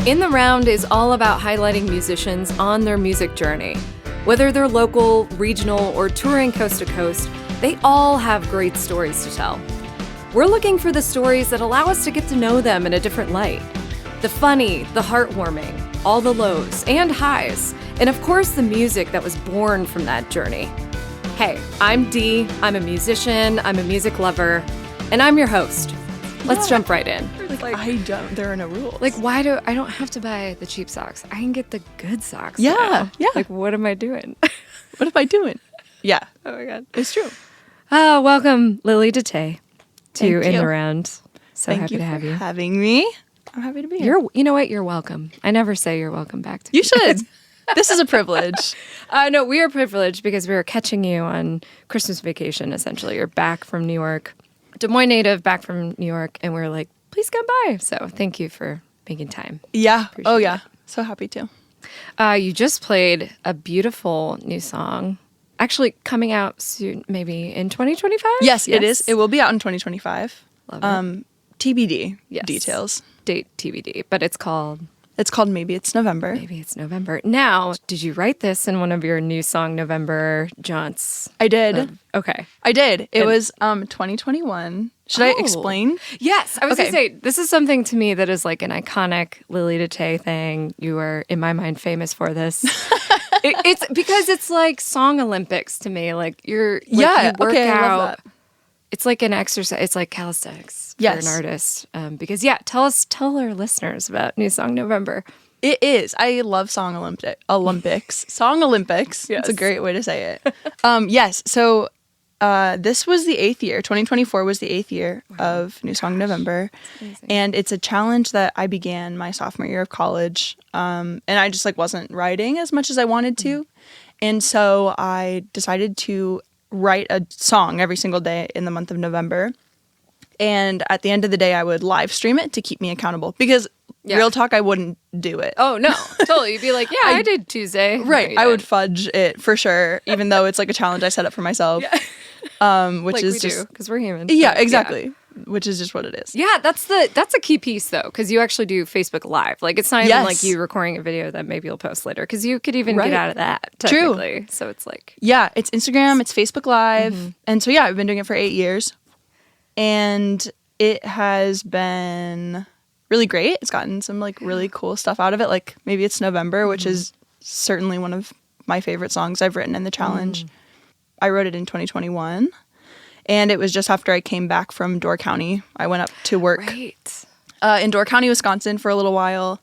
In the Round is all about highlighting musicians on their music journey. Whether they're local, regional, or touring coast to coast, they all have great stories to tell. We're looking for the stories that allow us to get to know them in a different light. The funny, the heartwarming, all the lows and highs, and of course the music that was born from that journey. Hey, I'm Dee, I'm a musician, I'm a music lover, and I'm your host. Let's jump right in. There are no rules. Like, I don't have to buy the cheap socks. I can get the good socks. Yeah, now. yeah. Like, what am I doing? What am I doing? Yeah. Oh my God. It's true. Welcome, Lily DeTaeye, to Thank In you. the Round. So Thank happy you to have for you. having me. I'm happy to be here. You know what? You're welcome. I never say you're welcome back to me. You should. This is a privilege. No, we are privileged because we are catching you on Christmas vacation, essentially. You're back from New York. Des Moines native, back from New York, and we're like, please come by. So thank you for making time. Yeah. Appreciate Yeah. it. So happy to. You just played a beautiful new song, actually coming out soon, maybe in 2025? Yes, it is. It will be out in 2025. Love it. TBD Yes. details. Date TBD, but it's called It's called Maybe It's November. Maybe It's November. Now, did you write this in one of your new song November jaunts? I did. Okay. I did. It was 2021. Should I explain? Yes, I was Okay. going to say, this is something to me that is like an iconic Lily DeTaeye thing. You are, in my mind, famous for this. It's because it's like Song Olympics to me. Like you work okay, I out. love that. It's like an exercise. It's like calisthenics for Yes. an artist. Because tell our listeners about New Song November. It is. I love Song Olympics. Song Olympics. Yes. It's a great way to say it. Yes. So this was the 8th year. 2024 was the 8th year of New Song November. And it's a challenge that I began my sophomore year of college. And I just wasn't writing as much as I wanted to. And so I decided to write a song every single day in the month of November. And at the end of the day, I would live stream it to keep me accountable. Because real talk, I wouldn't do it. Oh, no. Totally. You'd be like, I did Tuesday. Right. No, I would fudge it for sure, even though it's like a challenge I set up for myself. Which like is we just because we're human. Yeah, So, exactly. Which is just what it is. Yeah, that's a key piece though, because you actually do Facebook Live. Like it's not even Yes. like you recording a video that maybe you'll post later, because you could even Right. get out of that. True. Technically. So it's like Yeah, it's Instagram, it's Facebook Live. And so I've been doing it for 8 years. And it has been really great. It's gotten some really cool stuff out of it. Like Maybe It's November, which is certainly one of my favorite songs I've written in the challenge. I wrote it in 2021. And it was just after I came back from Door County. I went up to work right. in Door County, Wisconsin for a little while,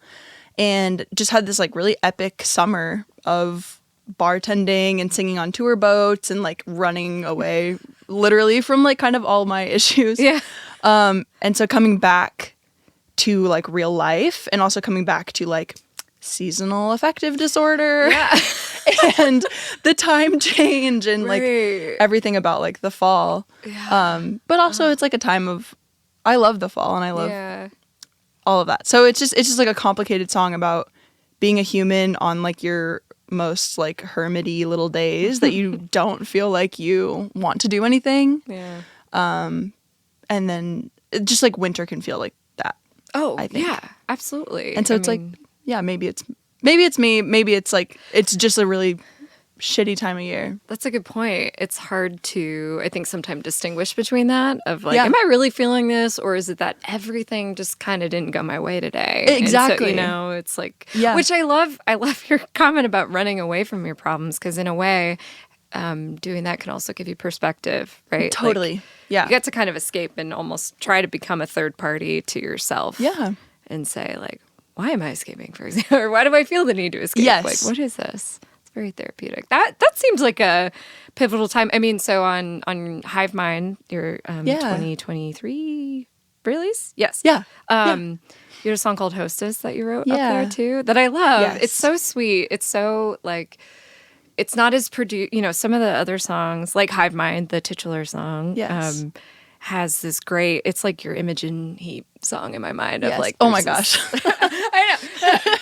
and just had this really epic summer of bartending and singing on tour boats and running away literally from kind of all my issues. Yeah. And so coming back to real life, and also coming back to seasonal affective disorder. Yeah. And the time change and Right. everything about the fall. Yeah. But also it's a time of, I love the fall and I love Yeah. all of that. So it's just a complicated song about being a human on your most hermity little days that you don't feel like you want to do anything. Yeah. And then just winter can feel like that. Oh, I think. yeah, absolutely. And so it's maybe it's me, maybe it's it's just a really shitty time of year. that's a good point. It's hard to, I think, sometimes distinguish between that of Yeah. am I really feeling this, or is it that everything just kind of didn't go my way today? Exactly. And so, it's Yeah. which I love your comment about running away from your problems, because in a way, doing that can also give you perspective, right? Totally. Yeah. You get to kind of escape and almost try to become a third party to yourself. Yeah. And say why am I escaping, for example? Or why do I feel the need to escape? Yes. What is this? It's very therapeutic. That seems like a pivotal time. I mean, so on Hive Mind, your 2023 release? Yes. Yeah. You had a song called Hostess that you wrote up Yeah. there too, that I love. Yes. It's so sweet. It's so it's not as produced, some of the other songs, like Hive Mind, the titular song, Yes. has this great, it's like your Imogen Heap song in my mind of Yes. Oh my there's gosh. this- I know.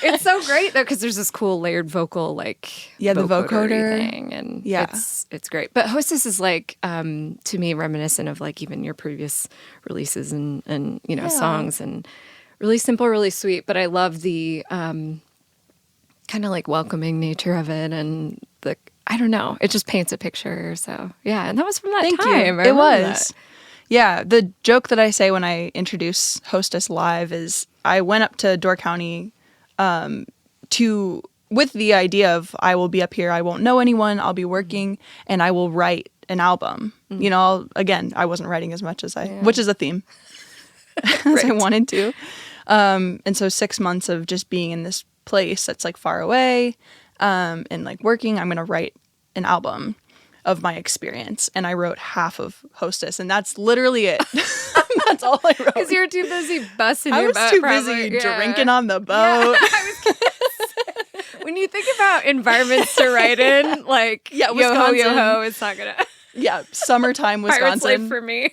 It's so great though, because there's this cool layered vocal, the vocoder thing, and Yeah. it's great. But Hostess is to me reminiscent of even your previous releases and songs, and really simple, really sweet, but I love the kind of like welcoming nature of it, and I don't know, it just paints a picture. So yeah, and that was from that Thank time. you. It was. Yeah, the joke that I say when I introduce Hostess Live is I went up to Door County with the idea of I will be up here, I won't know anyone, I'll be working, and I will write an album. You know, again, I wasn't writing as much as which is a theme, as I wanted to. And so 6 months of just being in this place that's like far away and like working, I'm going to write an album of my experience. And I wrote half of Hostess, and that's literally it. That's all I wrote. Because you were too busy busting I your was butt. too probably. busy drinking on the boat. Yeah, when you think about environments to write in, like Wisconsin. Yo-ho, it's not going to... Yeah, summertime Pirate's Wisconsin. life for me.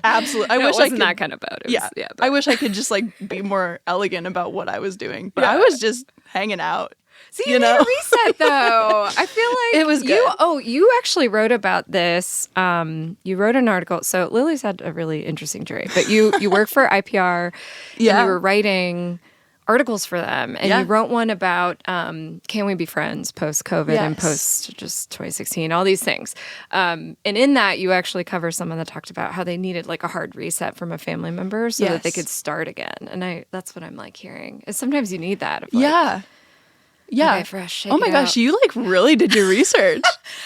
Absolutely. I No, wish it wasn't I could, that kind of boat. It was, but I wish I could just like be more elegant about what I was doing. But I was just hanging out. See, you need a reset, though. I feel like it was good. You actually wrote about this. You wrote an article. So Lily's had a really interesting journey. But you work for IPR, and you were writing articles for them, and you wrote one about can we be friends post-COVID and post just 2016, all these things. And in that, you actually cover someone that talked about how they needed like a hard reset from a family member so that they could start again. And that's what I'm like hearing. Is sometimes you need that. Of like, okay, fresh. Oh my gosh, you like really did your research.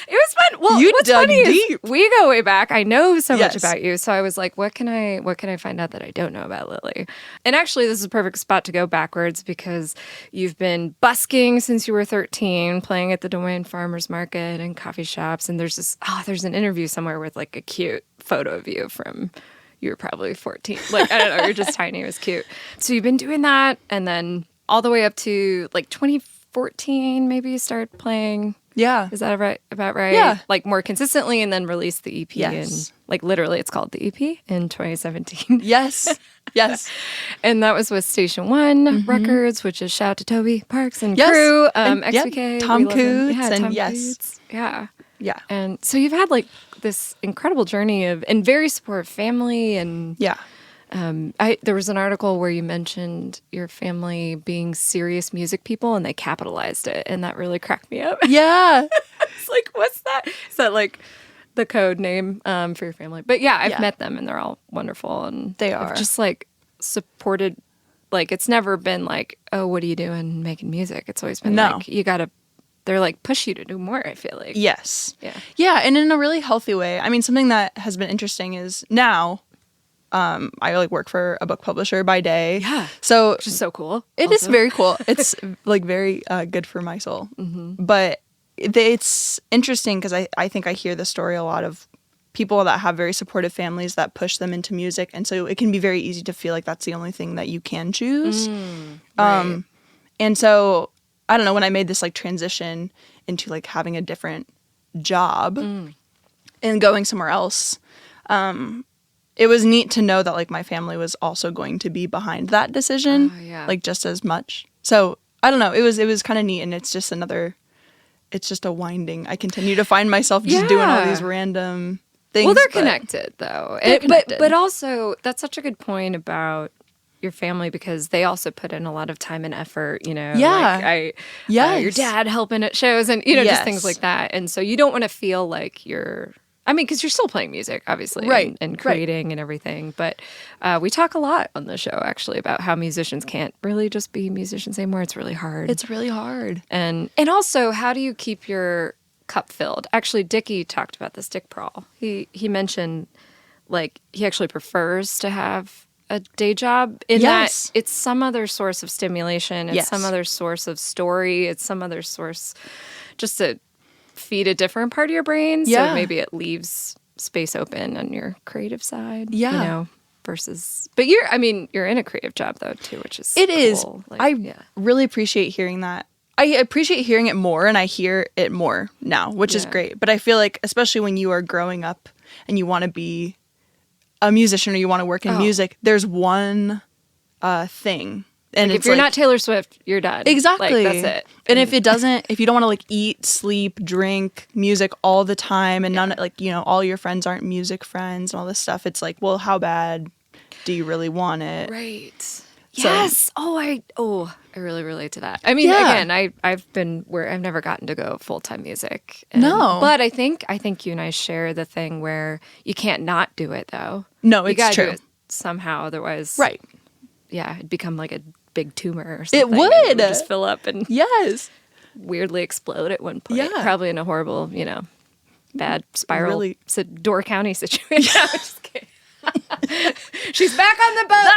It was fun. Well, you what's dug funny deep. is we go way back. I know so much about you, so I was like, what can I find out that I don't know about Lily? And actually, this is a perfect spot to go backwards because you've been busking since you were 13, playing at the Des Moines Farmers Market and coffee shops. And there's an interview somewhere with like a cute photo of you from. You were probably 14. Like, I don't know, you're just tiny. It was cute. So you've been doing that, and then all the way up to like 2014, maybe you started playing. Yeah. Is that about right? Yeah. Like more consistently, and then released the EP in, like literally it's called the EP in 2017. Yes. And that was with Station One Records, which is shout to Toby Parks and crew, XVK. Tom Coots, Tom Coots. Yeah. And so you've had like this incredible journey and very supportive family, and there was an article where you mentioned your family being serious music people, and they capitalized it, and that really cracked me up. Yeah. It's like, what's that? Is that like the code name for your family? But yeah, I've met them, and they're all wonderful, and they are just like supported. Like it's never been like, oh, what are you doing making music? It's always been like, you gotta. They're like push you to do more. I feel like yeah, and in a really healthy way. I mean, something that has been interesting is now. I like work for a book publisher by day. Yeah. So which is so cool. It is very cool. It's like very good for my soul. But it's interesting because I think I hear the story a lot of people that have very supportive families that push them into music. And so it can be very easy to feel like that's the only thing that you can choose. Right. And so I don't know, when I made this like transition into like having a different job and going somewhere else, it was neat to know that like my family was also going to be behind that decision, like just as much. So I don't know. It was kind of neat, and it's just a winding. I continue to find myself just doing all these random things. Well, they're connected though. But also that's such a good point about your family because they also put in a lot of time and effort. You know, like your dad helping at shows and just things like that. And so you don't want to feel like you're. I mean, because you're still playing music, obviously, and creating and everything. But we talk a lot on the show, actually, about how musicians can't really just be musicians anymore. It's really hard. It's really hard. And also, how do you keep your cup filled? Actually, Dickie talked about this, Dick Prawl. He mentioned, like, he actually prefers to have a day job in that it's some other source of stimulation. It's some other source of story. It's some other source just to feed a different part of your brain. So maybe it leaves space open on your creative side. Yeah. You know, versus, but you're in a creative job though too, which is cool. Like, I really appreciate hearing that. I appreciate hearing it more, and I hear it more now, which is great. But I feel like, especially when you are growing up and you want to be a musician or you want to work in music, there's one thing. And like if you're not Taylor Swift, you're done. Exactly. Like, that's it. And if you don't want to like eat, sleep, drink music all the time, and none like, all your friends aren't music friends and all this stuff, it's like, well, how bad do you really want it? Right. Yes. I really relate to that. I mean, again, I've been where I've never gotten to go full-time music. But I think you and I share the thing where you can't not do it though. No, you it's gotta true. do it somehow, otherwise, Right. Yeah, it'd become like a big tumor or something. It would. And it would just fill up and weirdly explode at one point. Yeah. Probably in a horrible, bad spiral Really. Door County situation. I'm just kidding. She's back on the boat.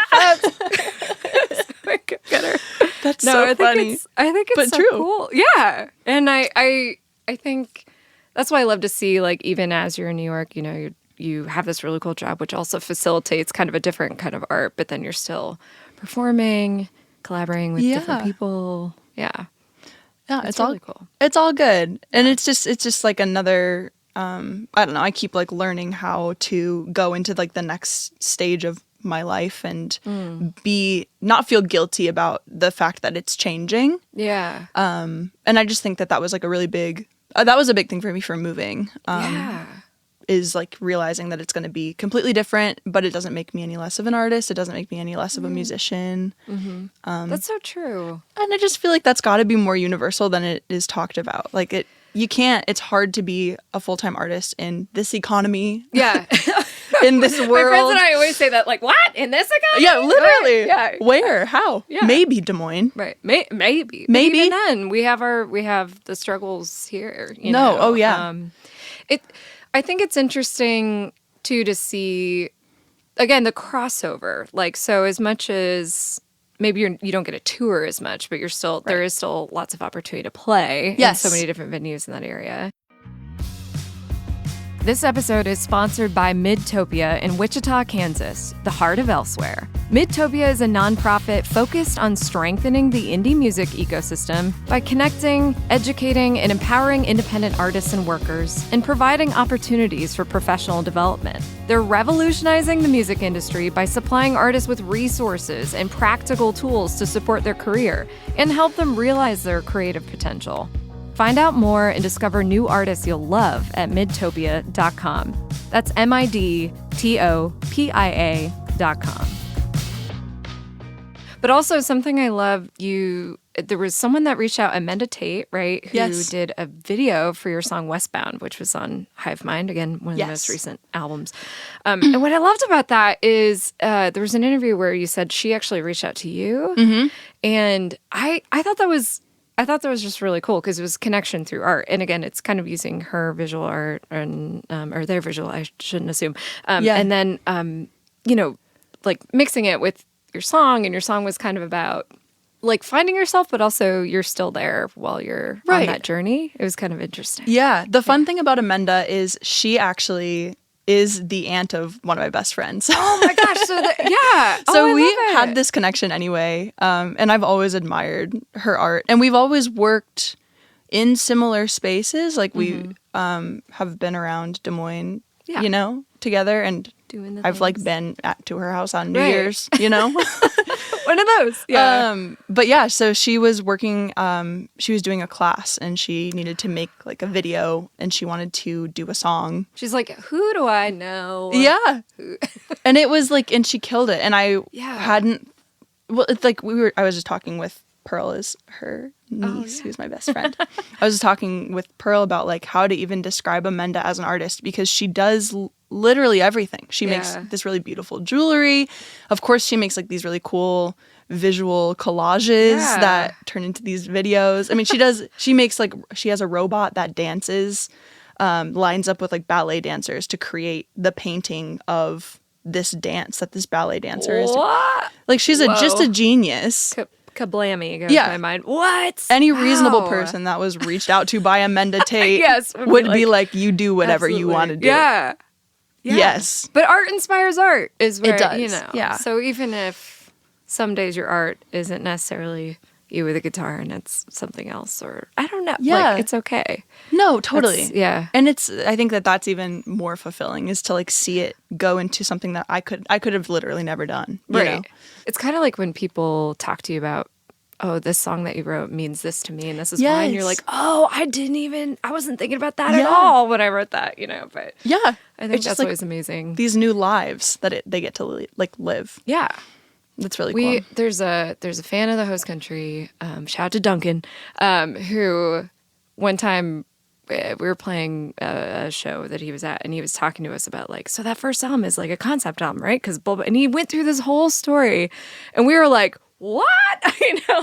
Get her. That's so funny. I think it's but so true. cool. Yeah, and I think that's why I love to see, like, even as you're in New York, you have this really cool job, which also facilitates kind of a different kind of art, but then you're still performing, collaborating with different people. Yeah, it's really all cool. It's all good, and it's just like another. I don't know. I keep like learning how to go into like the next stage of my life and not feel guilty about the fact that it's changing. Yeah. And I just think that was like a really big. That was a big thing for me for moving. Is like realizing that it's going to be completely different, but it doesn't make me any less of an artist. It doesn't make me any less of a musician. Mm-hmm. That's so true. And I just feel like that's got to be more universal than it is talked about. Like you can't, it's hard to be a full-time artist in this economy. Yeah. In this world. My friends and I always say that, like, what? In this economy? Yeah, literally. Yeah. Where? How? Yeah. Maybe Des Moines. Right. Maybe. But even then, we have the struggles here. You know? Oh yeah. I think it's interesting too to see, again, the crossover. Like, so as much as maybe you don't get a tour as much, but there is still lots of opportunity to play in so many different venues in that area. This episode is sponsored by Midtopia in Wichita, Kansas, the heart of Elsewhere. Midtopia is a nonprofit focused on strengthening the indie music ecosystem by connecting, educating, and empowering independent artists and workers, and providing opportunities for professional development. They're revolutionizing the music industry by supplying artists with resources and practical tools to support their career and help them realize their creative potential. Find out more and discover new artists you'll love at midtopia.com. That's MIDTOPIA.com. But also something I love, there was someone that reached out, Amanda Tate, right? Who did a video for your song Westbound, which was on Hive Mind, again, one of the most recent albums. And what I loved about that is there was an interview where you said she actually reached out to you. Mm-hmm. And I thought that was just really cool because it was connection through art. And again, it's kind of using her visual art and or their visual, I shouldn't assume. And then, like mixing it with your song, and your song was kind of about like finding yourself, but also you're still there while you're on that journey. It was kind of interesting. Yeah. The fun thing about Amanda is she actually is the aunt of one of my best friends. Oh my gosh. So we had this connection anyway. And I've always admired her art. And we've always worked in similar spaces. Like we have been around Des Moines, together. And I've like been to her house on New Year's, One of those. Yeah. But yeah, so she was working, she was doing a class and she needed to make like a video and she wanted to do a song. She's like, who do I know? Yeah. And it was like, and she killed it. And I hadn't, well, it's like I was just talking with Pearl, is her niece, who's my best friend. I was just talking with Pearl about like how to even describe Amanda as an artist because she does literally everything. She makes this really beautiful jewelry. Of course, she makes like these really cool visual collages that turn into these videos. I mean, she has a robot that dances, lines up with like ballet dancers to create the painting of this dance that this ballet dancer is. Like she's just a genius. Kablammy goes my mind. What? Any reasonable person that was reached out to by Amanda Tate would be like, you do whatever you want to do. Yeah. Yes. But art inspires art is where, it does. Yeah. So even if some days your art isn't necessarily you with a guitar and it's something else, or I don't know. Yeah. Like, it's okay. No, totally. Yeah. And I think that's even more fulfilling is to like see it go into something that I could have literally never done. Right. You know? It's kind of like when people talk to you about, oh, this song that you wrote means this to me and this is why. And you're like, oh, I wasn't thinking about that at all when I wrote that, but yeah, I think that's always amazing. These new lives that they get to like live. Yeah. That's really cool. There's a fan of the host country, shout out to Duncan, who one time we were playing a show that he was at, and he was talking to us about like, so that first album is like a concept album, right? And he went through this whole story, and we were like, what?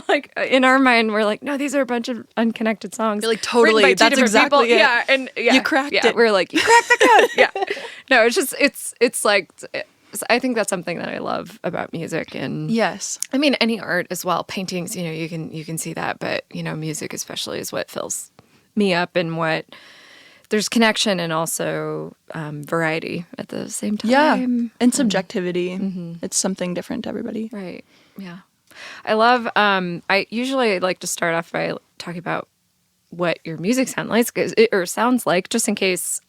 Like in our mind, we're like, no, these are a bunch of unconnected songs. You're like, totally, that's exactly people. it. Yeah, and you cracked it. We're like, you cracked the code. Yeah, no, it's just it's like. I think that's something that I love about music, and yes, I mean any art as well. Paintings, you can see that, but music especially is what fills me up, and what there's connection and also variety at the same time. Yeah, and subjectivity. Mm-hmm. It's something different to everybody. Right. Yeah, I love. I usually like to start off by talking about what your music sounds like, just in case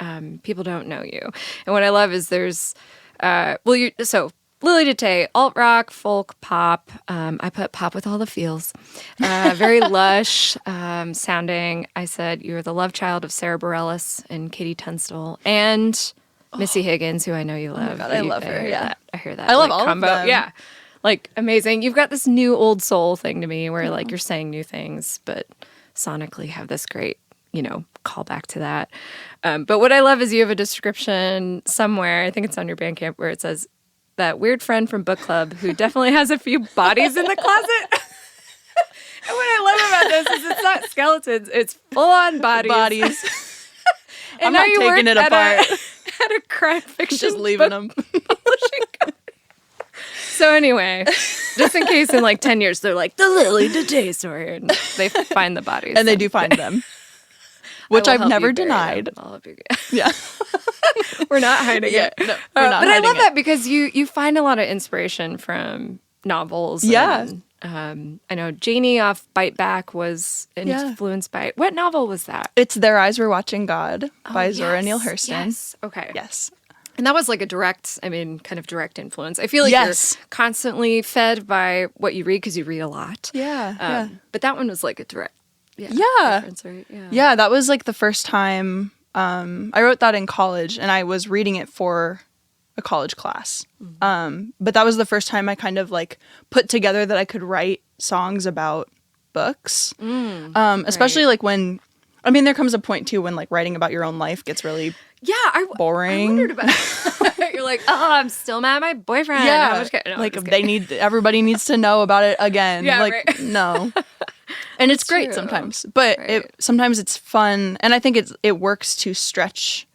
people don't know you. And what I love is there's. Lily DeTaeye, alt rock, folk, pop. I put pop with all the feels. Very lush sounding. I said you're the love child of Sarah Bareilles and Katie Tunstall and Missy Higgins, who I know you love. Oh my God, I love her. Yeah, I hear that. I love like, all combo. of them. Yeah, like amazing. You've got this new old soul thing to me, where like you're saying new things, but sonically have this great. Call back to that. But what I love is you have a description somewhere, I think it's on your Bandcamp, where it says, that weird friend from book club who definitely has a few bodies in the closet. And what I love about this is it's not skeletons, it's full-on bodies. And I'm now not you taking work it apart. at a crime fiction Just leaving them. publishing company. So anyway, just in case in like 10 years, they're like, the Lily DeTaeye story, and they find the bodies. And they do find them. Which I've never denied. I'll help you. Yeah. We're not hiding it. No, we're not but I love it. that because you find a lot of inspiration from novels. Yeah. And, I know Janie off Bite Back was influenced by... What novel was that? It's Their Eyes Were Watching God by Zora Neale Hurston. Yes. Okay. Yes. And that was like a direct influence. I feel like you're constantly fed by what you read because you read a lot. Yeah. But that one was like a direct reference, right? Yeah, that was like the first time I wrote that in college, and I was reading it for a college class. Mm-hmm. But that was the first time I kind of like put together that I could write songs about books. Especially like when, there comes a point too when like writing about your own life gets really boring. I wondered about it. You're like, I'm still mad at my boyfriend. Yeah, everybody needs to know about it again. Yeah, like, right. No. And it's great true. sometimes, but sometimes it's fun, and I think it works to stretch.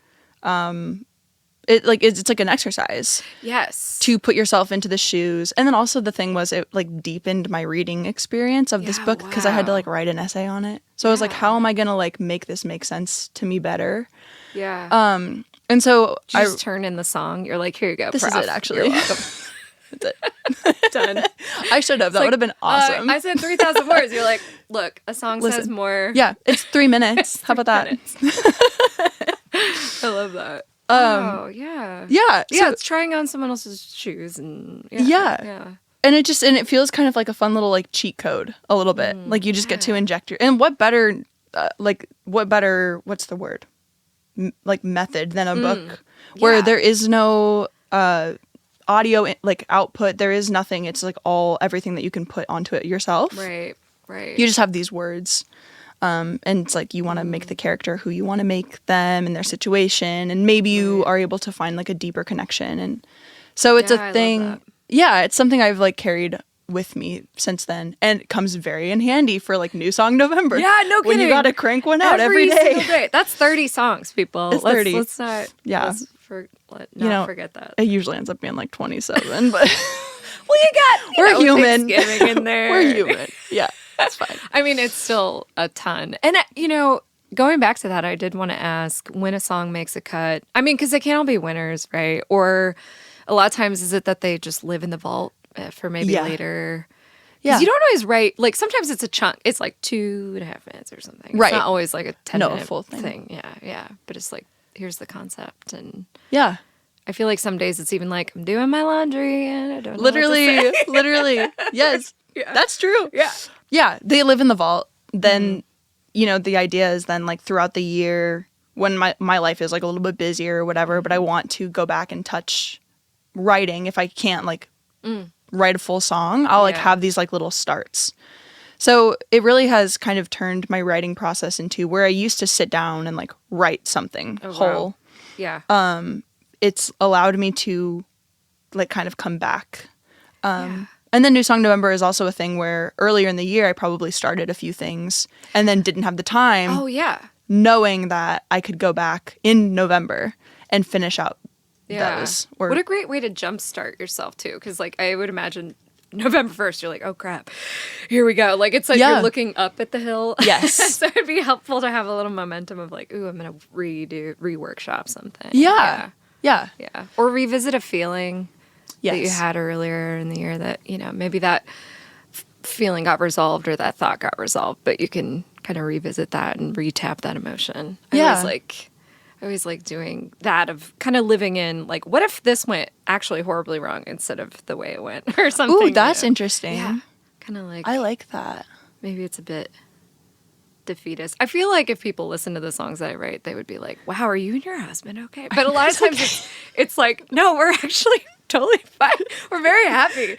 It's like an exercise. Yes. To put yourself into the shoes, and then also the thing was it like deepened my reading experience of this book because I had to like write an essay on it. So I was like, how am I gonna like make this make sense to me better? Yeah. And so I just turn in the song. You're like, here you go. This is it, actually. You're welcome. Done. I should have. That would have been awesome. I said 3,000 words. You're like, look, a song says more. Yeah, it's 3 minutes. How about that? I love that. Yeah. Yeah, it's trying on someone else's shoes and yeah. And it feels kind of like a fun little like cheat code a little bit. Like you just get to inject and what better what's the word? Like method than a book where there is no audio like output, there is nothing. It's like everything that you can put onto it yourself. Right. You just have these words. And it's like you want to make the character who you want to make them in their situation, and maybe you are able to find like a deeper connection. And so it's a thing. Yeah, it's something I've like carried with me since then, and it comes very in handy for like New Song November. Yeah, no kidding. When you gotta crank one out every day. Single day. That's 30 songs, people. It's 30. Let's not. Yeah. Let's forget that. It usually ends up being like 27, but well, you got we're human. Thanksgiving in there. We're human. Yeah, that's fine. I mean, it's still a ton. And going back to that, I did want to ask when a song makes a cut. I mean, because they can't all be winners, right? Or a lot of times, is it that they just live in the vault for maybe later? Yeah. You don't always write, like sometimes it's a chunk. It's like 2.5 minutes or something. Right. It's not always like a 10-minute full thing. Yeah. But it's like, here's the concept. And yeah. I feel like some days it's even like, I'm doing my laundry and I don't know Literally. Yes. Yeah. That's true. Yeah. Yeah. They live in the vault. Then, the idea is then like throughout the year when my life is like a little bit busier or whatever, but I want to go back and touch writing if I can't like write a full song. I'll like have these like little starts. So it really has kind of turned my writing process into where I used to sit down and like write something whole. Wow. Yeah. It's allowed me to like kind of come back. And then New Song November is also a thing where earlier in the year I probably started a few things and then didn't have the time. Oh, yeah. Knowing that I could go back in November and finish out those. Or, what a great way to jumpstart yourself, too. Because, like, I would imagine November 1st, you're like, oh, crap, here we go. Like, it's like you're looking up at the hill. Yes. So it'd be helpful to have a little momentum of, like, ooh, I'm going to re-workshop something. Yeah. Or revisit a feeling that you Yes. had earlier in the year that, you know, maybe that feeling got resolved or that thought got resolved, but you can kind of revisit that and re-tap that emotion. I always like doing that, of kind of living in, like, what if this went actually horribly wrong instead of the way it went or something. Ooh, that's interesting. Yeah. Kind of like, I like that. maybe it's a bit defeatist. I feel like if people listen to the songs that I write, they would be like, wow, are you and your husband okay? But a lot of times it's like, no, we're actually totally fine. We're very happy.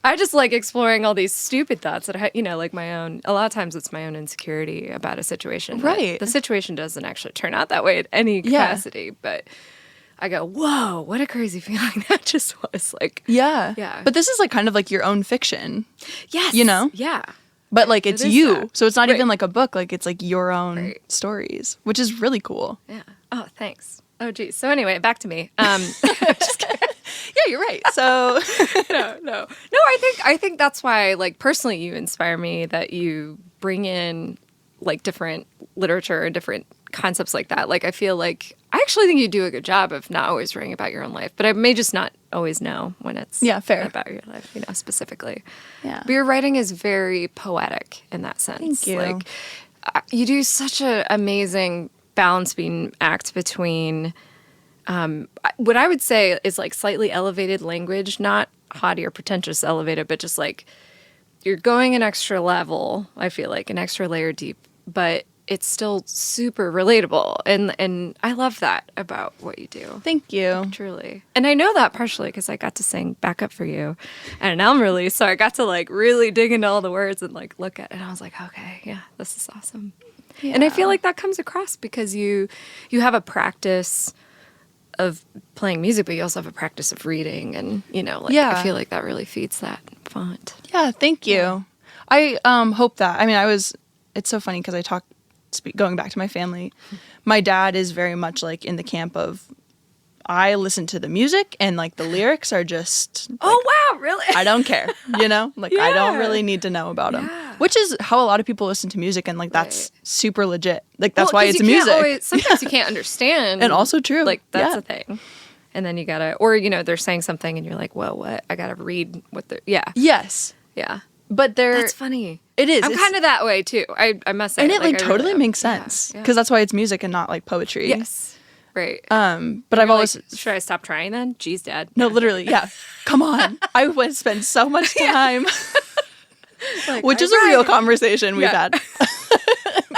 I just like exploring all these stupid thoughts that I, you know, like my own, a lot of times it's my own insecurity about a situation. Right. The situation doesn't actually turn out that way at any capacity, but I go, whoa, what a crazy feeling that just was. Like, Yeah. Yeah. But this is like kind of like your own fiction. yes. You know? Yeah. But like it's It is you. that. So it's not Right. even like a book. Like it's like your own Right. stories, which is really cool. Yeah. Oh, thanks. Oh, geez. So anyway, back to me. Yeah, you're right. So No. I think that's why, like, personally, you inspire me, that you bring in like different literature and different concepts like that. Like, I feel like I actually think you do a good job of not always writing about your own life, but I may just not always know when it's fair. about your life, you know, specifically. Yeah. But your writing is very poetic in that sense. Thank you. Like, you do such an amazing balancing act between what I would say is like slightly elevated language, not haughty or pretentious elevated, but just like you're going an extra level, I feel like, an extra layer deep, but it's still super relatable. And I love that about what you do. Thank you. Truly. And I know that partially because I got to sing backup for you at an album release. So I got to like really dig into all the words and like look at it. And I was like, okay, yeah, this is awesome. Yeah. And I feel like that comes across because you have a practice of playing music, but you also have a practice of reading. And, you know, like, I feel like that really feeds that font. Yeah, thank you. Yeah. I hope that. I mean, it's so funny because going back to my family, my dad is very much like in the camp of, I listen to the music and like the lyrics are just like, oh, wow, really? I don't care, you know? Like I don't really need to know about them. Which is how a lot of people listen to music, and like that's super legit. Like that's why it's music. Sometimes you can't understand. And also true. Like that's a thing. And then you gotta, or you know, they're saying something and you're like, whoa, what? I gotta read what they're, Yes. Yeah. But that's funny. It is. I'm kind of that way too. I must say. And it like I totally really makes sense because that's why it's music and not like poetry. Yes. Right. But I've always. Like, should I stop trying then? Geez, Dad. No, literally. Yeah. Come on. I would spend so much time. Like, which is a real conversation we've had.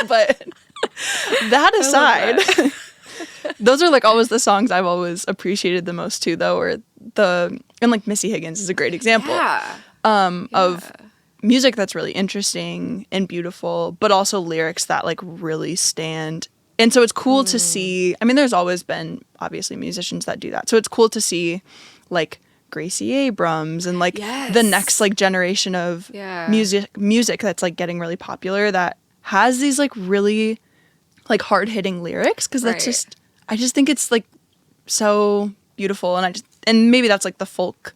But that aside, those are like always the songs I've always appreciated the most too, though, and like Missy Higgins is a great example of music that's really interesting and beautiful, but also lyrics that like really stand. And so it's cool to see, I mean, there's always been obviously musicians that do that. So it's cool to see like Gracie Abrams and like the next like generation of music that's like getting really popular that has these like really like hard hitting lyrics. Cause that's just, I just think it's like so beautiful. And maybe that's like the folk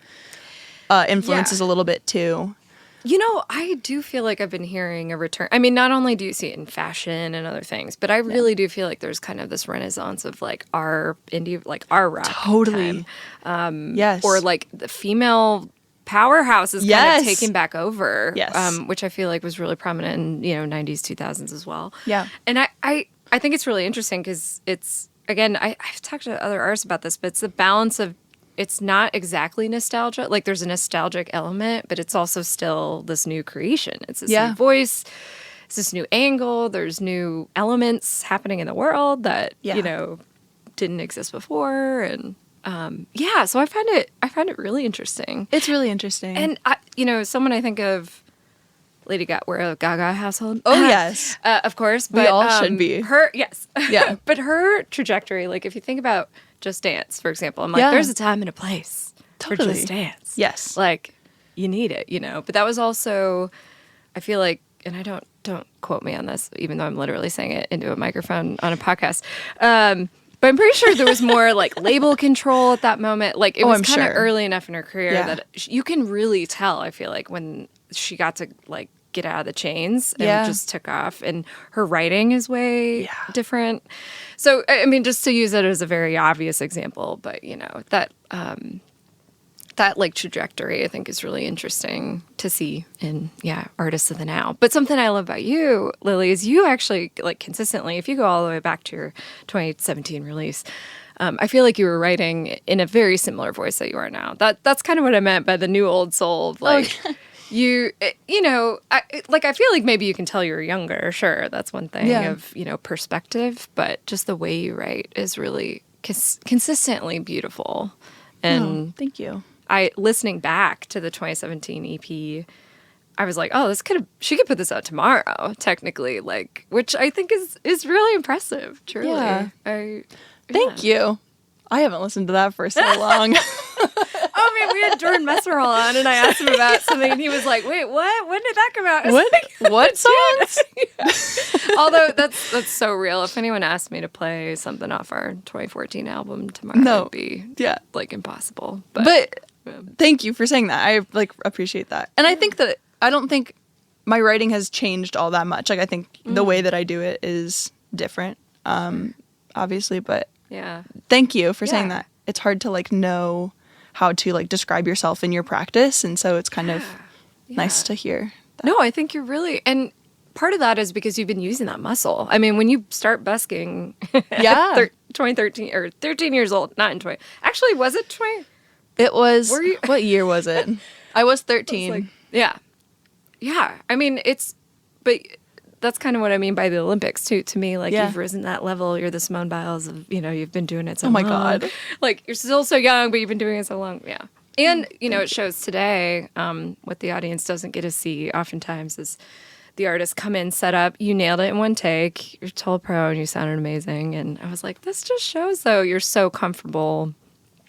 influences a little bit too. You know, I do feel like I've been hearing a return. I mean, not only do you see it in fashion and other things, but I really do feel like there's kind of this renaissance of like our indie, like our rock. Totally. Yes. Or like the female powerhouse is kind of taking back over. Yes. Which I feel like was really prominent in, you know, 90s, 2000s as well. Yeah. And I think it's really interesting because it's, again, I've talked to other artists about this, but it's the balance of, it's not exactly nostalgia. Like there's a nostalgic element, but it's also still this new creation. It's this new voice. It's this new angle. There's new elements happening in the world that, you know, didn't exist before. And yeah, so I find it really interesting. It's really interesting. And someone I think of, Lady Gaga, we're a Gaga household. Oh yes, of course. But, we all should be. Her, yes, yeah. But her trajectory, like if you think about Just Dance, for example, I'm like, there's a time and a place for Just Dance. Yes, like you need it, But that was also, I feel like, and I don't quote me on this, even though I'm literally saying it into a microphone on a podcast. But I'm pretty sure there was more like label control at that moment. Like it was kind of early enough in her career that you can really tell, I feel like, when she got to like get out of the chains and just took off. And her writing is way different. So, I mean, just to use it as a very obvious example, but that like trajectory I think is really interesting to see in artists of the now. But something I love about you, Lily, is you actually like consistently, if you go all the way back to your 2017 release, I feel like you were writing in a very similar voice that you are now. That's kind of what I meant by the new old soul. Like I feel like maybe you can tell you're younger. Sure, that's one thing of perspective, but just the way you write is really consistently beautiful. And thank you. Listening back to the 2017 EP, I was like, oh, she could put this out tomorrow, technically, like, which I think is really impressive, truly. Yeah. Thank you. I haven't listened to that for so long. Oh, man, we had Jordan Messerall on, and I asked him about something, and he was like, wait, what? When did that come out? What songs? Although, that's so real. If anyone asked me to play something off our 2014 album tomorrow, it'd be, like, impossible. But thank you for saying that. I, like, appreciate that. And I think that, I don't think my writing has changed all that much. Like, I think the way that I do it is different, obviously, but thank you for saying that. It's hard to, like, know how to like describe yourself in your practice, and so it's kind of nice to hear that. No, I think you're really, and part of that is because you've been using that muscle. I mean, when you start busking at 2013 or 13 years old, not in 20, actually, was it 20? It was, what year was it? I was 13. Like, yeah. I mean, but that's kind of what I mean by the Olympics too. To me, like you've risen that level. You're the Simone Biles of, you've been doing it so long. Oh my God. Like you're still so young, but you've been doing it so long. Yeah. And, it shows today, what the audience doesn't get to see oftentimes is the artists come in, set up, you nailed it in one take. You're total pro and you sounded amazing. And I was like, this just shows though, you're so comfortable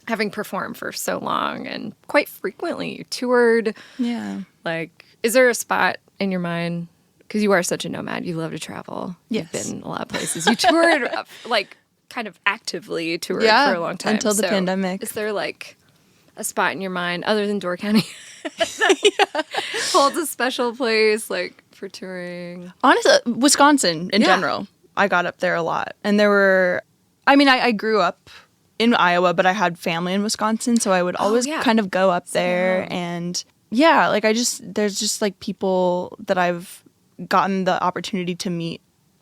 having performed for so long and quite frequently. You toured. Yeah. Like, is there a spot in your mind? Because you are such a nomad. You love to travel. Yes. You've been a lot of places. You toured, like, kind of actively toured for a long time. Until the pandemic. Is there, like, a spot in your mind, other than Door County, that holds a special place, like, for touring? Honestly, Wisconsin in general. I got up there a lot. And there were, I grew up in Iowa, but I had family in Wisconsin, so I would always kind of go up there. And, like, there's just, like, people that I've gotten the opportunity to meet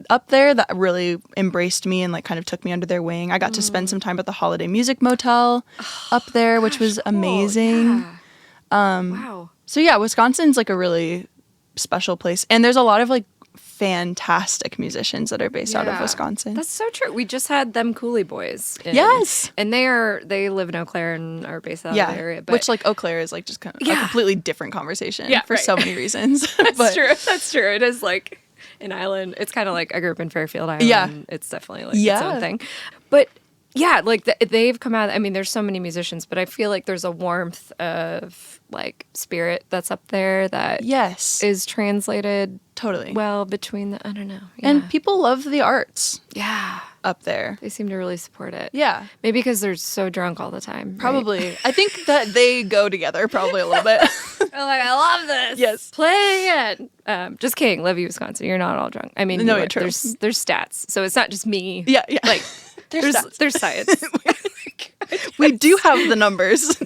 up there that really embraced me and like kind of took me under their wing. I got to spend some time at the Holiday Music Motel up there, which was amazing. Wow. So Wisconsin's like a really special place, and there's a lot of like fantastic musicians that are based out of Wisconsin. That's so true. We just had them Cooley Boys. Yes. And they live in Eau Claire and are based out of the area. But which like Eau Claire is like just kind of a completely different conversation for so many reasons. That's true. That's true. It is like an island. It's kind of like I grew up in Fairfield Island. Yeah. It's definitely like its own thing. But like they've come out. I mean, there's so many musicians, but I feel like there's a warmth of like spirit that's up there that is translated totally well between the, I don't know. Yeah. And people love the arts. Yeah. Up there. They seem to really support it. Yeah. Maybe because they're so drunk all the time. Right? Probably. I think that they go together probably a little bit. They're like, I love this. Yes. Play it. Just kidding. Love you, Wisconsin. You're not all drunk. I mean, no, there's stats. So it's not just me. Yeah. Like, there's science. We do have the numbers.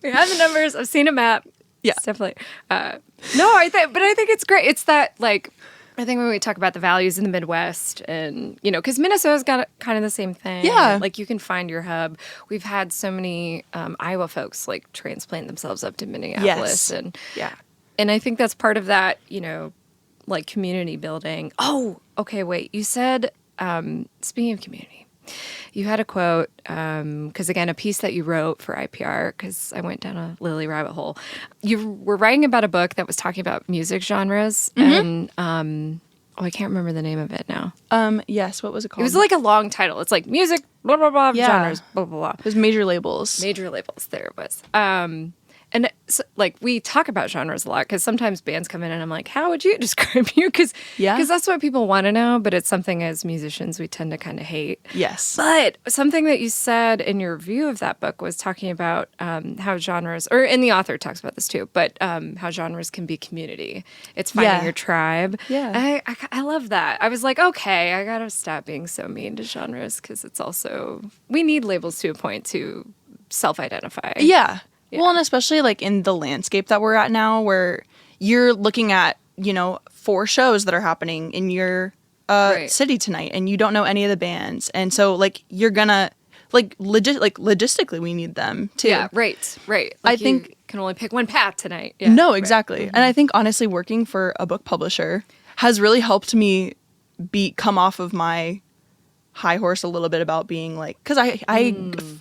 We have the numbers. I've seen a map. Yeah. It's definitely. I think it's great. It's that, like, I think when we talk about the values in the Midwest and, because Minnesota's got kind of the same thing. Yeah. Like, you can find your hub. We've had so many Iowa folks, like, transplant themselves up to Minneapolis. Yes. And I think that's part of that, like, community building. Oh, okay, wait. You said, speaking of community, You had a quote, because again, a piece that you wrote for IPR, because I went down a Lily rabbit hole. You were writing about a book that was talking about music genres, and I can't remember the name of it now. Yes, what was it called? It was like a long title. It's like music, blah, blah, blah, genres, blah, blah, blah. It was major labels. Major labels, there it was. And so, like, we talk about genres a lot because sometimes bands come in and I'm like, how would you describe you? Because that's what people want to know, but it's something as musicians we tend to kind of hate. Yes. But something that you said in your review of that book was talking about how genres, and the author talks about this too, but how genres can be community. It's finding your tribe. Yeah. I love that. I was like, okay, I got to stop being so mean to genres because it's also, we need labels to a point to self-identify. Yeah. Well, and especially like in the landscape that we're at now where you're looking at, 4 shows that are happening in your city tonight and you don't know any of the bands. And so like you're gonna logistically we need them too. Yeah, right. Like I think you can only pick one path tonight. Yeah, no, exactly. Mm-hmm. And I think honestly working for a book publisher has really helped me come off of my high horse a little bit about being like, because I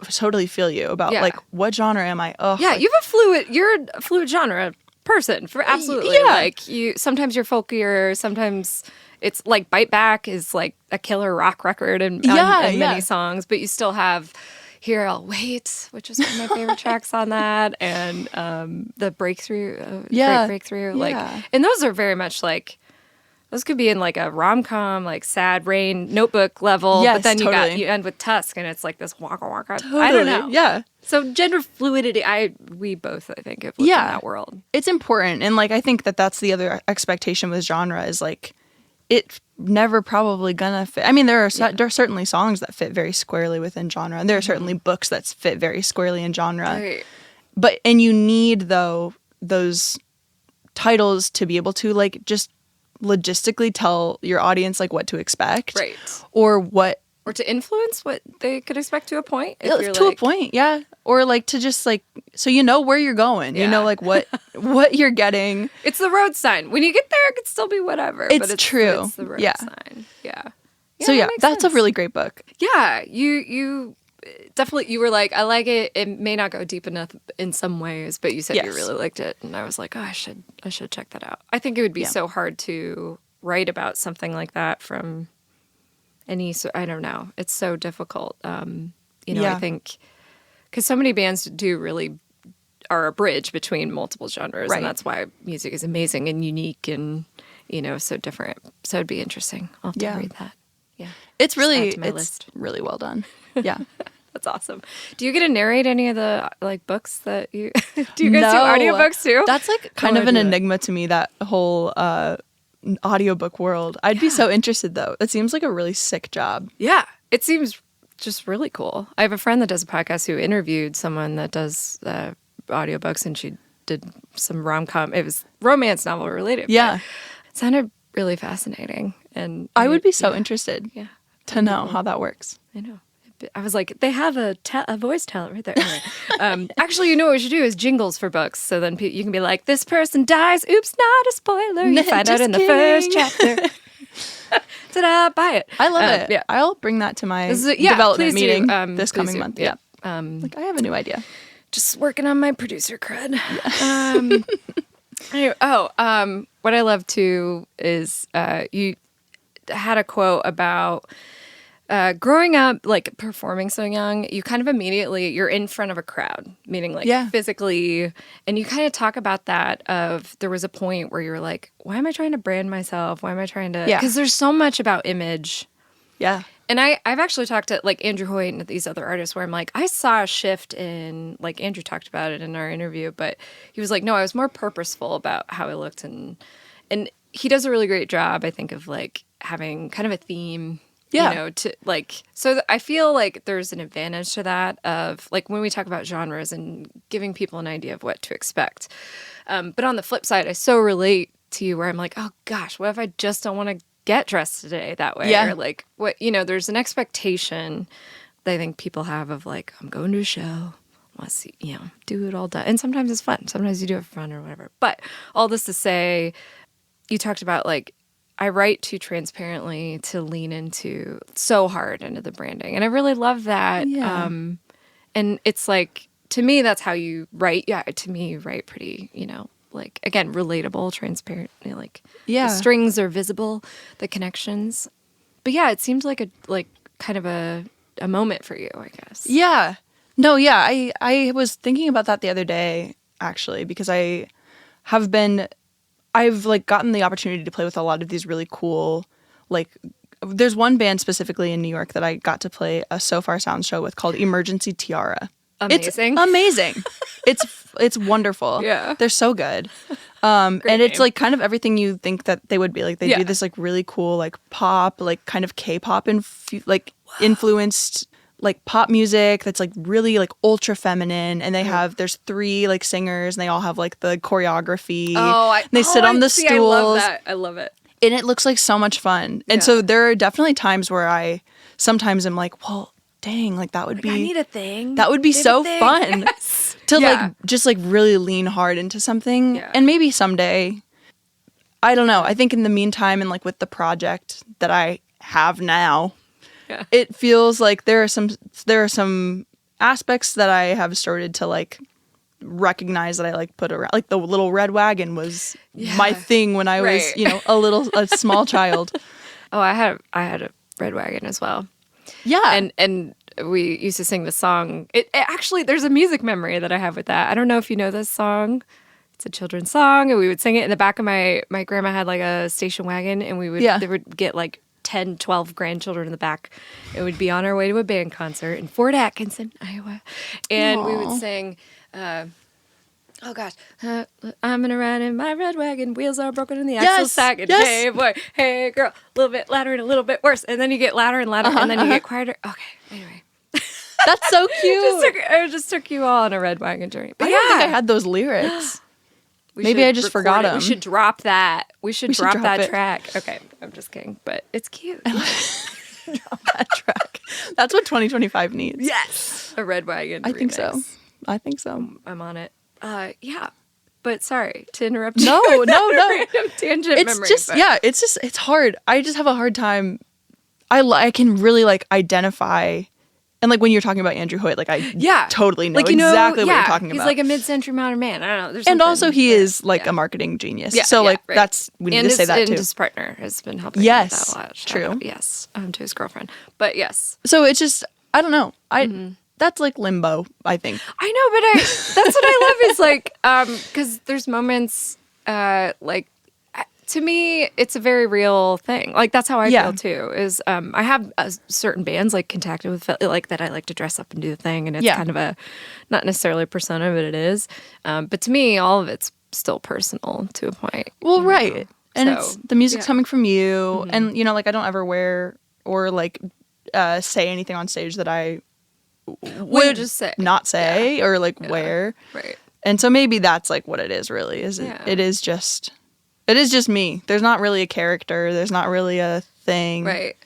totally feel you about like what genre am I? You're a fluid genre person for absolutely. Yeah. Like sometimes you're folkier, sometimes it's like Bite Back is like a killer rock record and many songs, but you still have Here I'll Wait, which is one of my favorite tracks on that, and the Breakthrough, Great Breakthrough, like, and those are very much like. Those could be in like a rom-com, like Sad Rain, Notebook level, but then you end with Tusk, and it's like this waka waka. Totally. I don't know. Yeah. So gender fluidity, we both I think have lived in that world. It's important, and like I think that's the other expectation with genre is like it never probably gonna fit. I mean, there are certainly songs that fit very squarely within genre, and there are certainly books that fit very squarely in genre. Right. But you need those titles to be able to like just logistically tell your audience like what to expect, right? Or to influence what they could expect to a point. A point, yeah. Or like to just like so where you're going, like what you're getting. It's the road sign. When you get there, it could still be whatever. It's true. It's the road sign. Yeah. So that's sense. A really great book. Yeah, you definitely, you were like, I like it. It may not go deep enough in some ways, but you said you really liked it. And I was like, oh, I should check that out. I think it would be so hard to write about something like that from I don't know. It's so difficult. I think, because so many bands do really are a bridge between multiple genres. Right. And that's why music is amazing and unique and, so different. So it'd be interesting. I'll have to read that. Yeah. It's really well done. Yeah. That's awesome. Do you get to narrate any of the like books that you do you guys do audiobooks too? That's like kind of an enigma to me, that whole audiobook world. I'd be so interested though. It seems like a really sick job. Yeah. It seems just really cool. I have a friend that does a podcast who interviewed someone that does audiobooks, and she did some rom-com. It was romance novel related. Yeah. It sounded really fascinating. And I would be so interested to know how that works. I know. I was like, they have a voice talent right there. Anyway, actually, what we should do is jingles for books. So then you can be like, this person dies. Oops, not a spoiler. You find out in the first chapter. Ta-da, buy it. I love it. Yeah. I'll bring that to my development meeting this coming month. Yeah. I have a new idea. Just working on my producer cred. Yeah. What I love too is you had a quote about growing up, like performing so young, you kind of immediately, you're in front of a crowd, meaning like physically, and you kind of talk about that of there was a point where you're like, why am I trying to brand myself? Why am I trying to, because there's so much about image. Yeah. And I've actually talked to like Andrew Hoyt and these other artists where I'm like, I saw a shift in, like Andrew talked about it in our interview, but he was like, no, I was more purposeful about how I looked. And he does a really great job, I think, of like having kind of a theme. Yeah. To like, so I feel like there's an advantage to that of like when we talk about genres and giving people an idea of what to expect. But on the flip side, I so relate to you where I'm like, oh gosh, what if I just don't want to get dressed today that way? Yeah. Or like, what, there's an expectation that I think people have of like, I'm going to a show, want to see, do it all done. And sometimes it's fun. Sometimes you do it for fun or whatever. But all this to say, you talked about like, I write too transparently to lean into so hard into the branding. And I really love that. Yeah. And it's like, to me, that's how you write. Yeah, to me, you write pretty, like, again, relatable, transparent, like Yeah. the strings are visible, the connections. But yeah, it seemed like kind of a moment for you, I guess. Yeah. No, yeah. I was thinking about that the other day, actually, because I've like gotten the opportunity to play with a lot of these really cool, like, there's one band specifically in New York that I got to play a So Far Sound show with called Emergency Tiara. Amazing. It's amazing. It's wonderful. Yeah. They're so good. And it's like kind of everything you think that they would be. Like they do this like really cool like pop, like kind of K-pop influenced like pop music that's like really like ultra feminine, and there's 3 like singers and they all have like the choreography. And they sit on the stools. I love that. I love it. And it looks like so much fun. And so there are definitely times where I sometimes am like, well, dang, like that would be, I need a thing. that would be so fun yes. to like just like really lean hard into something. Yeah. And maybe someday, I don't know. I think in the meantime, and like with the project that I have now, it feels like there are some aspects that I have started to like recognize that I like put around. Like the little red wagon was my thing when I was, a small child. Oh, I had a red wagon as well. Yeah. And we used to sing the song. It actually, there's a music memory that I have with that. I don't know if you know this song. It's a children's song, and we would sing it in the back of my grandma had like a station wagon, and they would get like 10, 12 grandchildren in the back. It would be on our way to a band concert in Fort Atkinson, Iowa. And we would sing, I'm gonna ride in my red wagon, wheels are broken in the axle sagging. Yes. Hey boy, hey girl, a little bit louder and a little bit worse. And then you get louder and louder, and then you get quieter. Okay, anyway. That's so cute. I just took you all on a red wagon journey. But I don't think I had those lyrics. We Maybe should I just forgot record it. them. We should drop that. We should drop that it. track. Okay, I'm just kidding, but it's cute. Drop that track. That's what 2025 needs. Yes, a red wagon. I think so. I'm on it. Yeah, but sorry to interrupt you. No. Random tangent It's memory, just, but. it's hard. I just have a hard time. I can really like identify. And like when you're talking about Andrew Hoyt, like I totally know exactly what you're talking about. He's like a mid-century modern man. I don't know. And also he is like a marketing genius. Yeah, so like we need to say that too. And his partner has been helping him with that a lot. True. Yes, to his girlfriend. But yes. So it's just, I don't know. That's like limbo, I think. I know, but that's what I love is like, because there's moments like, to me, it's a very real thing. Like, that's how I feel, too, is I have certain bands, like, contacted with, like, that I like to dress up and do the thing, and it's kind of a, not necessarily a persona, but it is. But to me, all of it's still personal to a point. Well, right. And it's, the music's coming from you, and, like, I don't ever wear or, like, say anything on stage that I would just say. Not say or, like, wear. Right. And so maybe that's, like, what it is, really, is it is just... It is just me. There's not really a character. There's not really a thing. Right.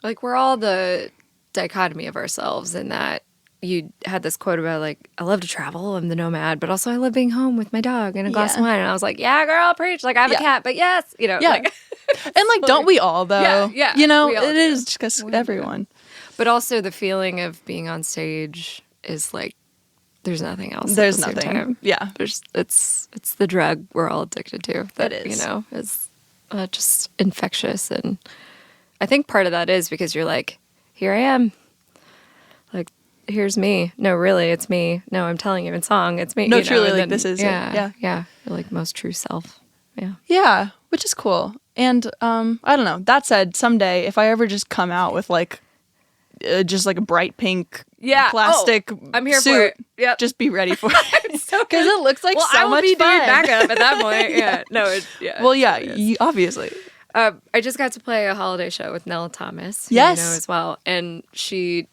Like, we're all the dichotomy of ourselves in that you had this quote about, like, I love to travel. I'm the nomad. But also I love being home with my dog and a glass of wine. And I was like, yeah, girl, preach. Like, I have a cat. But yes. Like, and, like, don't we all, though? Yeah. It is just everyone. But also the feeling of being on stage is, like, there's nothing else. There's at the nothing. Same time. Yeah. It's the drug we're all addicted to. That, it is. Is just infectious. And I think part of that is because you're like, here I am. Like, here's me. No, really, it's me. No, I'm telling you in song, it's me. No, truly, like, this is it. Yeah. Your, like, most true self. Yeah. Yeah, which is cool. And I don't know. That said, someday, if I ever just come out with, like, just like a bright pink plastic I'm here suit, for it. Yep. Just be ready for it. Because it looks like so much fun. I will be doing backup at that point. Yeah. No, well, obviously. I just got to play a holiday show with Nella Thomas, who yes, you know as well. And she,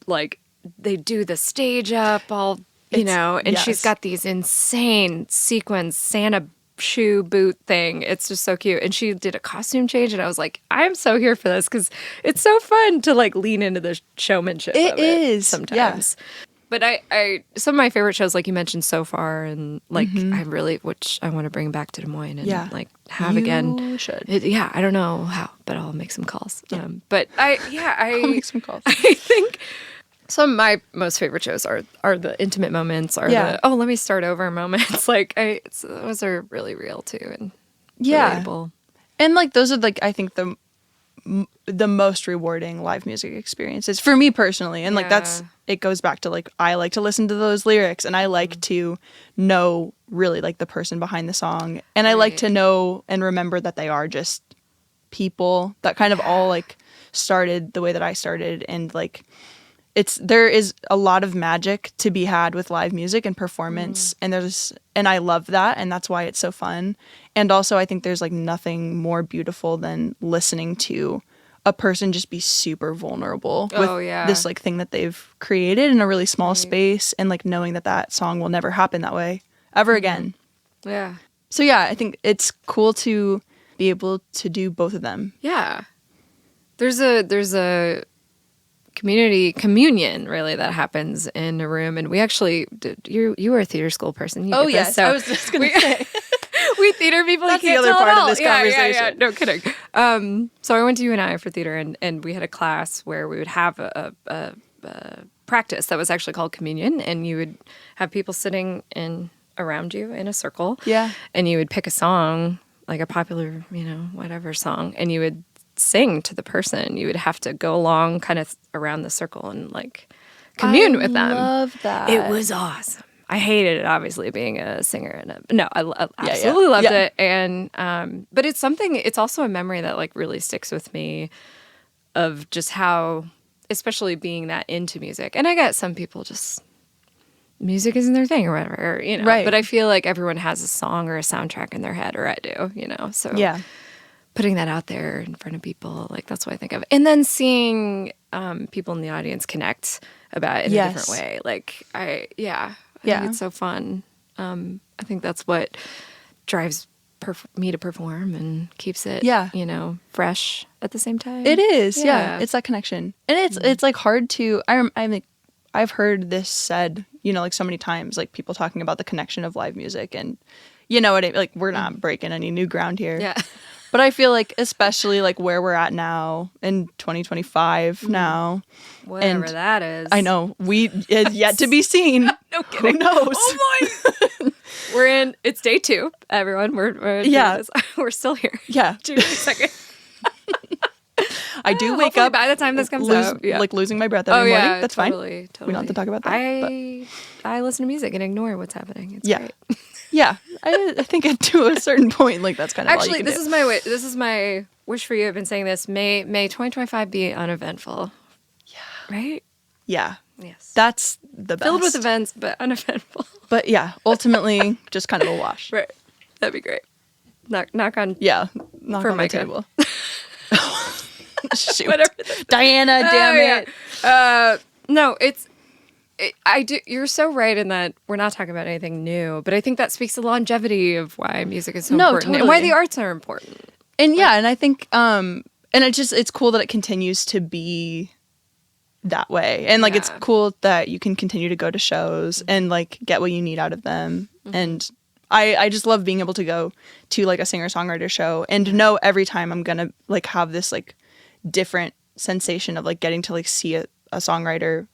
like, they do the stage up all, and she's got these insane sequins Santa shoe boot thing. It's just so cute. And she did a costume change, and I was like, I'm so here for this because it's so fun to like lean into the showmanship of it sometimes. But I some of my favorite shows, like you mentioned so far, and like which I want to bring back to Des Moines and like have you again. You should. I don't know how, but I'll make some calls. Yeah. But I'll make some calls. I think some of my most favorite shows are the intimate moments, are the let me start over moments. Like those are really real too and relatable. And like those are like I think the most rewarding live music experiences for me personally. And like it goes back to like I like to listen to those lyrics and I like to know really like the person behind the song. And I like to know and remember that they are just people that kind of all like started the way that I started. And like there is a lot of magic to be had with live music and performance. And I love that. And that's why it's so fun. And also I think there's like nothing more beautiful than listening to a person just be super vulnerable with this like thing that they've created in a really small space, and like knowing that song will never happen that way ever again. Yeah. So I think it's cool to be able to do both of them. Yeah. There's a communion really that happens in a room, and we actually you were a theater school person. I was just gonna say. We theater people. That's the other part of this conversation. Yeah. No kidding. So I went to UNI for theater, and we had a class where we would have a practice that was actually called communion, and you would have people sitting around you in a circle. Yeah. And you would pick a song, like a popular, whatever song, and you would sing to the person. You would have to go along kind of around the circle and like commune with them. I love that. It was awesome. I hated it, obviously, being a singer. I absolutely loved it. And but it's also a memory that like really sticks with me of just how, especially being that into music. And I get some people just, music isn't their thing or whatever, Right. But I feel like everyone has a song or a soundtrack in their head, or I do, So putting that out there in front of people, like that's what I think of. And then seeing people in the audience connect about it in a different way. Like I think it's so fun. I think that's what drives me to perform and keeps it, fresh at the same time. It is, it's that connection, and it's like hard to. I've heard this said, like so many times, like people talking about the connection of live music, and like we're not breaking any new ground here. Yeah. But I feel like, especially like where we're at now in 2025 now. Whatever that is. I know. It's yet to be seen. No kidding. Who knows? Oh my. It's day 2, everyone. We're still here. Yeah. June 2nd. I do wake up by the time this comes out. Yeah. Like losing my breath every morning. That's totally, fine. We don't have to talk about that. I listen to music and ignore what's happening. It's great. Yeah, I think to a certain point, like that's kind of actually. This is my wish for you. I've been saying this. May 2025 be uneventful. Yeah. Right. Yeah. Yes. That's the best. Filled with events, but uneventful. But ultimately, just kind of a wash. Right. That'd be great. Knock on. Yeah. Knock for on my the table. Shoot. Whatever. Diana, damn it. No, I do. You're so right in that we're not talking about anything new, but I think that speaks to the longevity of why music is so important, totally. and why the arts are important. And and I think, and it's cool that it continues to be that way, and like it's cool that you can continue to go to shows and like get what you need out of them. And I just love being able to go to like a singer-songwriter show and know every time I'm gonna like have this like different sensation of like getting to like see a songwriter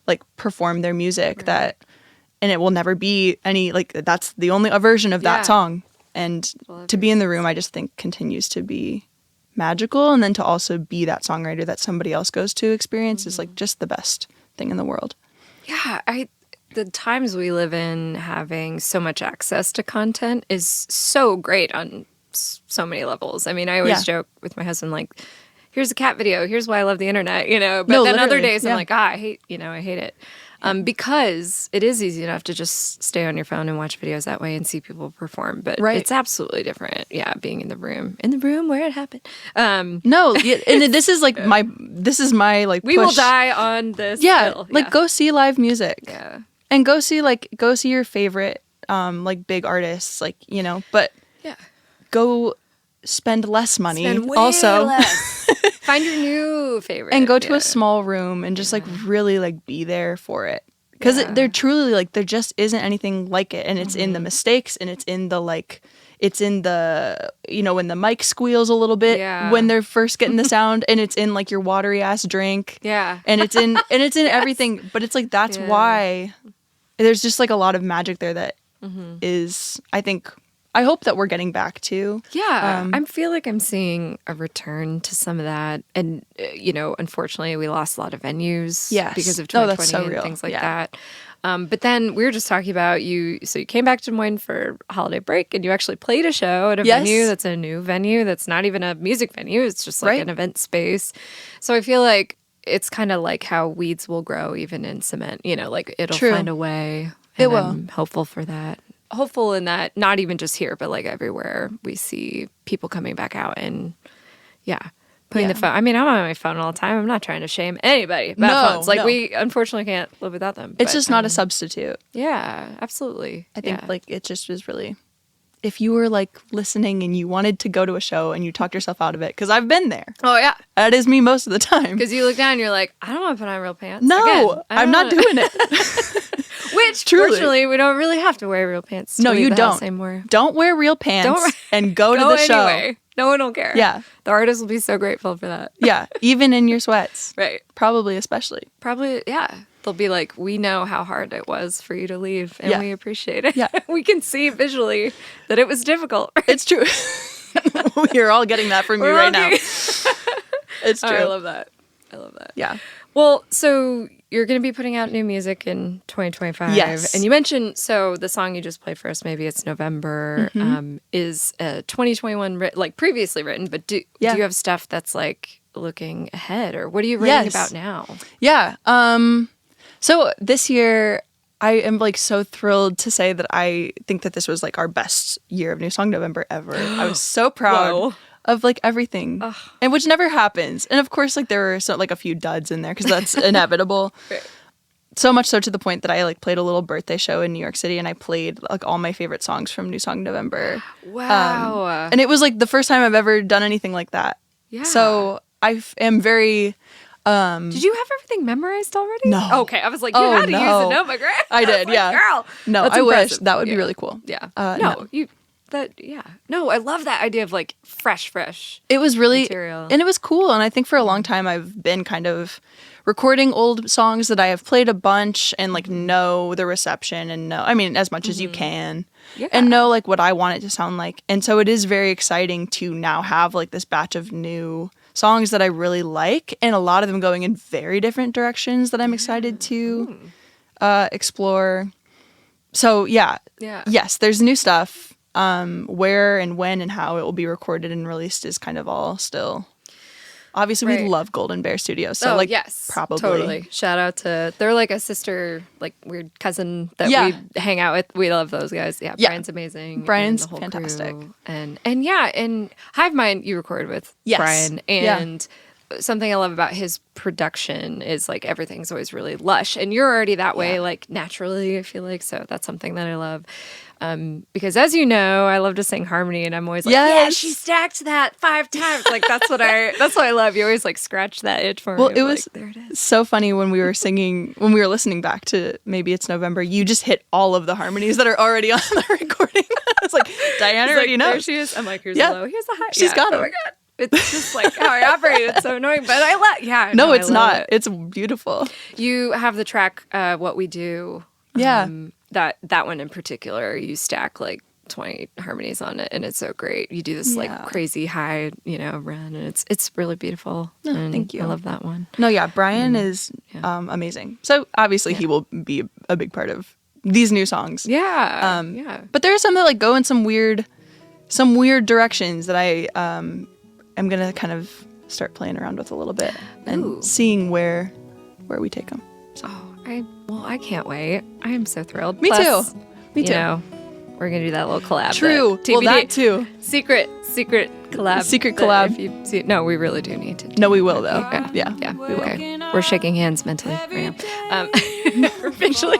like perform their music and it will never be any like that's the only version of that song, and to be in the room I just think continues to be magical, and then to also be that songwriter that somebody else goes to experience is like just the best thing in the world. The times we live in, having so much access to content is so great on so many levels. I mean, I always joke with my husband, like, here's a cat video, here's why I love the internet, but then other days I'm like, I hate it. Because it is easy enough to just stay on your phone and watch videos that way and see people perform, but it's absolutely different. Yeah, being in the room where it happened. And this is my like we push. will die on this. Hill. Like go see live music. Yeah, and go see your favorite like big artists, like but go spend less money. Spend way also less. Find your new favorite and go to a small room and just like really like be there for it, because they're truly like, there just isn't anything like it, and it's in the mistakes, and it's in the like, it's in the, you know, when the mic squeals a little bit when they're first getting the sound, and it's in like your watery ass drink, and it's in everything, but it's like that's why there's just like a lot of magic there that is, I hope that we're getting back to. Yeah, I feel like I'm seeing a return to some of that. And, you know, unfortunately, we lost a lot of venues because of 2020 that's so real. And things like that. But then we were just talking about you came back to Des Moines for holiday break, and you actually played a show at a venue that's a new venue that's not even a music venue. It's just like an event space. So I feel like it's kind of like how weeds will grow even in cement. You know, like it'll find a way. It will. I'm hopeful for that. Hopeful in that, not even just here, but like everywhere we see people coming back out and putting the phone. I mean, I'm on my phone all the time. I'm not trying to shame anybody about phones. Like we unfortunately can't live without them. It's just not a substitute. Yeah, absolutely. I think like it just was really, if you were like listening and you wanted to go to a show and you talked yourself out of it, because I've been there. Oh yeah, that is me most of the time. Because you look down and you're like, I don't want to put on real pants. No, Again, I'm not doing it. Which, fortunately, we don't really have to wear real pants. No, you don't. Anymore. Don't wear real pants and go to the show. Anyway. No one will care. Yeah. The artist will be so grateful for that. Yeah, even in your sweats. Right. Probably especially. Probably, yeah. They'll be like, we know how hard it was for you to leave, and we appreciate it. Yeah. We can see visually that it was difficult. It's true. We're all getting that from you right now. It's true. I love that. Yeah. Well, so you're going to be putting out new music in 2025. Yes. And you mentioned, so the song you just played for us, Maybe It's November, is 2021, like previously written, but do you have stuff that's like looking ahead, or what are you writing about now? Yeah. So this year, I am like so thrilled to say that I think that this was like our best year of New Song November ever. I was so proud of like everything, and which never happens. And of course, like there were like a few duds in there because that's inevitable. Right. So much so to the point that I like played a little birthday show in New York City, and I played like all my favorite songs from New Song November. Wow! And it was like the first time I've ever done anything like that. Yeah. So I am very. Did you have everything memorized already? No. Okay, I was like, you had to use a notebook, right? I did. Like, girl. No, I wish that would be really cool. Yeah. No. No, I love that idea of like fresh. It was really material. And it was cool. And I think for a long time I've been kind of recording old songs that I have played a bunch and like know the reception and know, I mean, as much as you can, and know like what I want it to sound like. And so it is very exciting to now have like this batch of new songs that I really like, and a lot of them going in very different directions that I'm excited to explore. So yes, there's new stuff. Where and when and how it will be recorded and released is kind of all still. Obviously, we love Golden Bear Studio, so probably totally. Shout out to, they're like a sister, like weird cousin that we hang out with. We love those guys. Yeah, Brian's amazing. Brian's fantastic, and Hive Mind you recorded with Brian, and something I love about his production is like everything's always really lush, and you're already that way like naturally, I feel like, so that's something that I love. Because as you know, I love to sing harmony, and I'm always like, yeah, she stacked that 5 times. Like that's what I love. You always like scratch that itch for me. Well, it was there it is. So funny when we were singing, when we were listening back to Maybe It's November, you just hit all of the harmonies that are already on the recording. I was like, Diana already knows. There she is. I'm like, here's the low, here's the high. She's got it. Oh my God. It's just like how I operate. It's so annoying, but I love. No, it's not. It's beautiful. You have the track, What We Do. That one in particular, you stack like 20 harmonies on it, and it's so great. You do this like crazy high, run, and it's really beautiful. No, thank you. I love that one. No, Brian is amazing. So obviously he will be a big part of these new songs. But there are some that like go in some weird directions that I am gonna kind of start playing around with a little bit and seeing where we take them. So. I can't wait. I am so thrilled. Me too. We're gonna do that little collab. True. TBD. Well, that too. Secret collab. Secret collab. If you see, no, we really do need to. No, we will though. Yeah. We will. Okay. We're shaking hands mentally right now. Officially,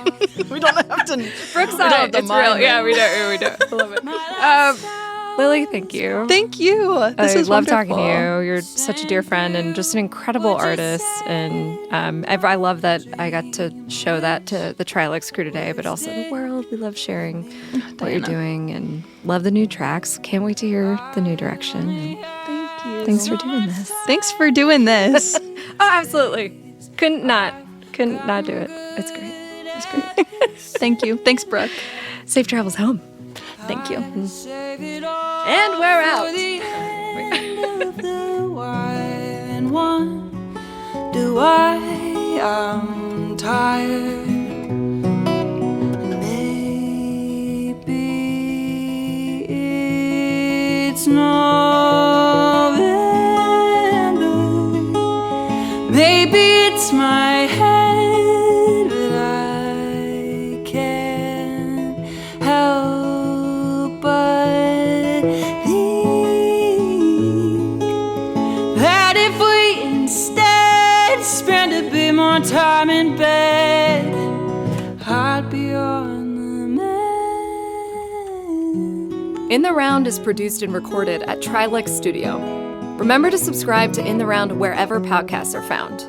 we don't have to. Brookside. It's real. Yeah, we don't. I love it. Lily, thank you. Thank you. This I is love wonderful. talking to you. You're such a dear friend and just an incredible artist. And I love that I got to show that to the Trilix crew today, but also the world. We love sharing what you're doing and love the new tracks. Can't wait to hear the new direction. And Thank you. thanks for doing this. Thanks for doing this. Oh, absolutely. Couldn't not do it. It's great. It's great. Thank you. Thanks, Brooke. Safe travels home. Thank you. And we're out. And wonder why I'm tired. Maybe it's November. Maybe it's my head, but I can't help but think that if we instead spend a bit more time in bed, I'd be on the mend. In the Round is produced and recorded at Trilix Studio. Remember to subscribe to In the Round wherever podcasts are found.